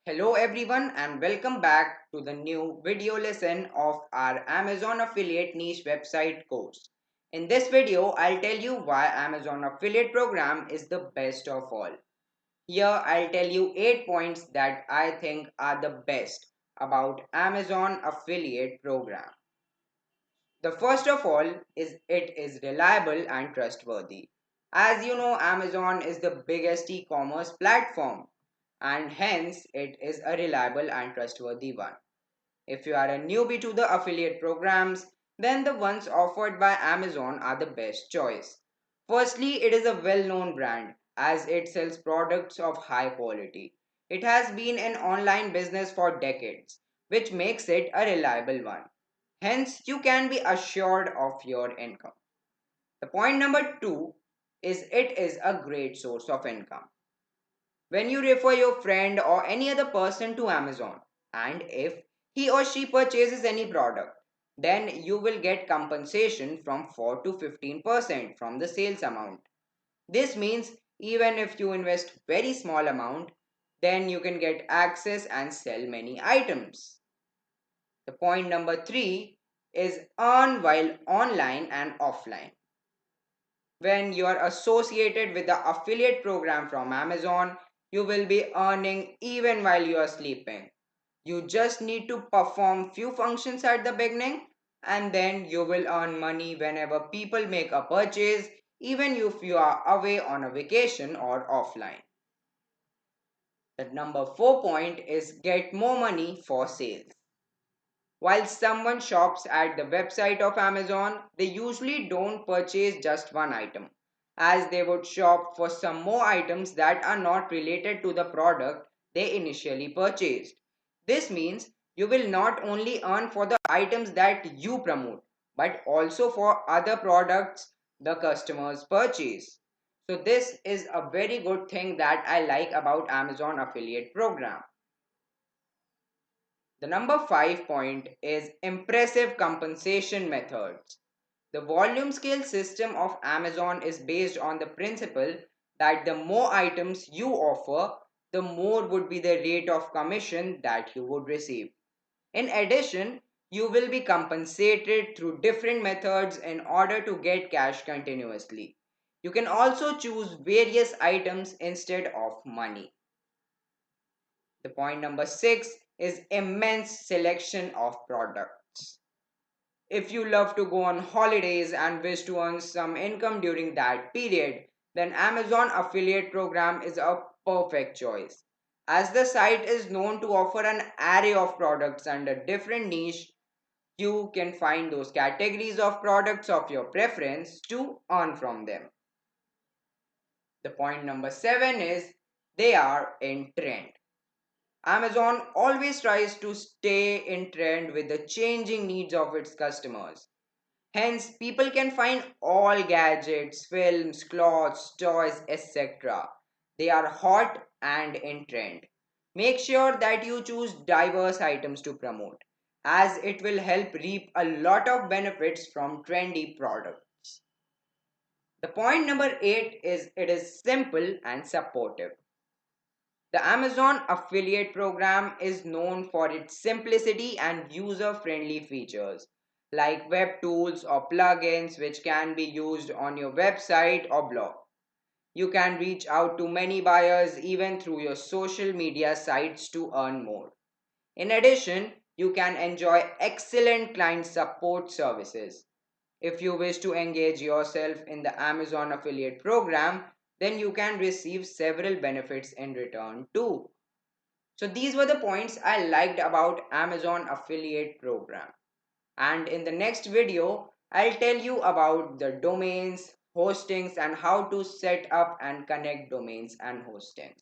Hello everyone and welcome back to the new video lesson of our Amazon affiliate niche website course. In this video, I'll tell you why Amazon affiliate program is the best of all. Here I'll tell you 8 points that I think are the best about Amazon affiliate program. The first of all is it is reliable and trustworthy. As you know, Amazon is the biggest e-commerce platform and hence it is a reliable and trustworthy one. If you are a newbie to the affiliate programs, then the ones offered by Amazon are the best choice. Firstly, it is a well-known brand as it sells products of high quality. It has been an online business for decades, which makes it a reliable one. Hence, you can be assured of your income. The point number two is it is a great source of income. When you refer your friend or any other person to Amazon, and if he or she purchases any product, then you will get compensation from 4 to 15% from the sales amount. This means even if you invest very small amount, then you can get access and sell many items. The point number 3 is earn while online and offline. When you are associated with the affiliate program from Amazon, you will be earning even while you are sleeping. You just need to perform few functions at the beginning and then you will earn money whenever people make a purchase, even if you are away on a vacation or offline. The number 4 point is get more money for sales. While someone shops at the website of Amazon, they usually don't purchase just one item, as they would shop for some more items that are not related to the product they initially purchased. This means you will not only earn for the items that you promote, but also for other products the customers purchase. So, this is a very good thing that I like about Amazon affiliate program. The number 5 point is impressive compensation methods. The volume scale system of Amazon is based on the principle that the more items you offer, the more would be the rate of commission that you would receive. In addition, you will be compensated through different methods in order to get cash continuously. You can also choose various items instead of money. The point number 6 is immense selection of products. If you love to go on holidays and wish to earn some income during that period, then Amazon affiliate program is a perfect choice. As the site is known to offer an array of products under different niche, you can find those categories of products of your preference to earn from them. The point number 7 is they are in trend. Amazon always tries to stay in trend with the changing needs of its customers. Hence, people can find all gadgets, films, clothes, toys, etc. They are hot and in trend. Make sure that you choose diverse items to promote, as it will help reap a lot of benefits from trendy products. The point number 8 is it is simple and supportive. The Amazon affiliate program is known for its simplicity and user-friendly features like web tools or plugins which can be used on your website or blog. You can reach out to many buyers even through your social media sites to earn more. In addition, you can enjoy excellent client support services. If you wish to engage yourself in the Amazon affiliate program, then you can receive several benefits in return too. So these were the points I liked about Amazon affiliate program. And in the next video, I'll tell you about the domains, hostings and how to set up and connect domains and hostings.